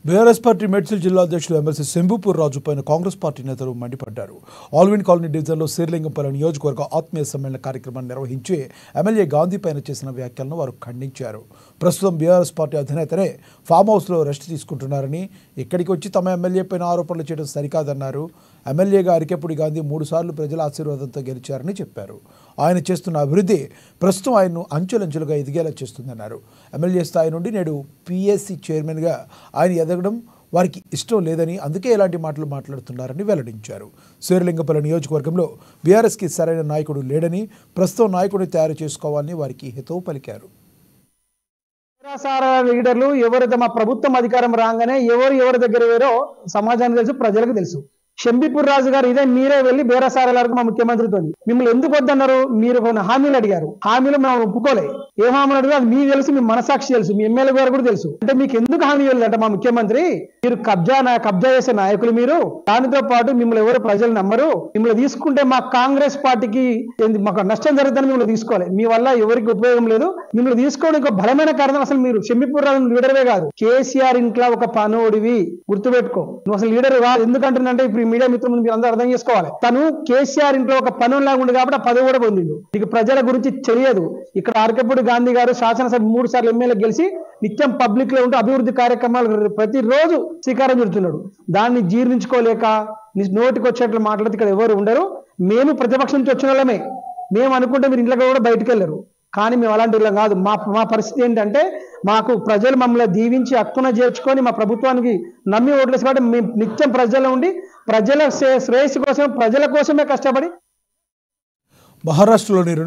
BRS party Medchal జిల్లా అధ్యక్షుడు MLC శంభూపూర్ రాజు పైన కాంగ్రెస్ పార్టీ నేతలు మండిపడ్డారు. ఆల్విన్ కాలనీ డివిజన్లో శ్రీలింగంపల్లి నియోజకవర్గ ఆత్మీయ సమ్మేళన కార్యక్రమాన్ని నిర్వహించి ఎమ్మెల్యే గాంధీ పైన చేసిన వ్యాఖ్యలను వారు ఖండించారు. ప్రస్తుతం బీఆర్ఎస్ పార్టీ అధినేతనే ఫామ్ హౌస్లో రెస్ట్ తీసుకుంటున్నారని, ఇక్కడికి వచ్చి తమ ఎమ్మెల్యే పైన ఆరోపణలు చేయడం సరికాదన్నారు. ఎమ్మెల్యేగా అరికెప్పుడు గాంధీ 3 సార్లు ప్రజల ఆశీర్వాదంతో గెలిచారని చెప్పారు. ఆయన చేస్తున్న అభివృద్ధి ప్రస్తుతం ఆయన్ను అంచెలంచెలుగా ఎదిగేలా చేస్తుందన్నారు. ఎమ్మెల్యే స్థాయి నుండి నేడు పీఎస్సీ చైర్మన్గా ఆయన ఎదగడం వారికి ఇష్టం లేదని, అందుకే ఇలాంటి మాటలు మాట్లాడుతున్నారని వెల్లడించారు. శ్రీలింగంపల్లి నియోజకవర్గంలో బీఆర్ఎస్కి సరైన నాయకుడు లేడని, ప్రస్తుతం నాయకుడిని తయారు చేసుకోవాలని వారికి హితవు పలికారు. లీడర్లు ఎవరైతే మా ప్రభుత్వం అధికారం రాగానే ఎవరి దగ్గర వేరో సమాజానికి తెలుసు, ప్రజలకు తెలుసు. శంభీపూర్ రాజు గారు ఇదే మీరే వెళ్ళి బేరసారాలకు మా ముఖ్యమంత్రితో మిమ్మల్ని ఎందుకు వద్దన్నారు, మీరు కొన్ని హామీలు అడిగారు, హామీలు మేము ఒప్పుకోలే. ఏ హామీలు అడిగారు అది మీకు తెలుసు, మీ మనసాక్షి తెలుసు, మీ ఎమ్మెల్యే గారు కూడా తెలుసు. అంటే మీకు ఎందుకు హామీ ఇవ్వలేదంటే మా ముఖ్యమంత్రి మీరు కబ్జా చేసే నాయకులు మీరు. దానితో పాటు మిమ్మల్ని ఎవరు ప్రజలు నమ్మరు. మిమ్మల్ని తీసుకుంటే మా కాంగ్రెస్ పార్టీకి మాకు నష్టం జరుగుతుందని మిమ్మల్ని తీసుకోవాలి. మీ వల్ల ఎవరికి ఉపయోగం లేదు. మిమ్మల్ని తీసుకోవడం ఇంకో బలమైన కారణం అసలు మీరు శంభీపూర్ రాజు లీడర్వే కాదు, కేసీఆర్ ఇంట్లో ఒక పనోడివి, గుర్తుపెట్టుకో. నువ్వు అసలు లీడర్ కాదు. ఎందుకంటున్నంటే ఇప్పుడు మీడియా మిత్రులు మీరు అందరూ అర్థం చేసుకోవాలి. తను కేసీఆర్ ఇంట్లో ఒక పనులాగా ఉండి కాబట్టి ఆ పదవి కూడా పొందిండు. నీకు ప్రజల గురించి తెలియదు. ఇక్కడ ఆర్కెపూడి గాంధీ గారు శాసనసభ 3 సార్లు ఎమ్మెల్యే గెలిచి నిత్యం పబ్లిక్ లో ఉంటూ అభివృద్ధి కార్యక్రమాలు ప్రతిరోజు శ్రీకారం చుడుతున్నాడు. దాన్ని జీర్ణించుకోలేక నోటికి వచ్చేట్లు మాట్లాడితే ఇక్కడ ఎవరు ఉండరు. మేము ప్రతిపక్షం నుంచి వచ్చిన వాళ్ళమే. మేము అనుకుంటే మీరు ఇంట్లో కూడా బయటకు వెళ్ళరు. కానీ మేము అలాంటి వాళ్ళం కాదు. మా పరిస్థితి ఏంటంటే మాకు ప్రజలు మమ్మల్ని దీవించి హక్కున చేర్చుకొని మా ప్రభుత్వానికి నమ్మి ఓట్లేసి కాబట్టి మేము నిత్యం ప్రజల్లో ఉండి ప్రజల శ్రేయస్సు కోసం, ప్రజల కోసమే కష్టపడి మహారాష్ట్రలోని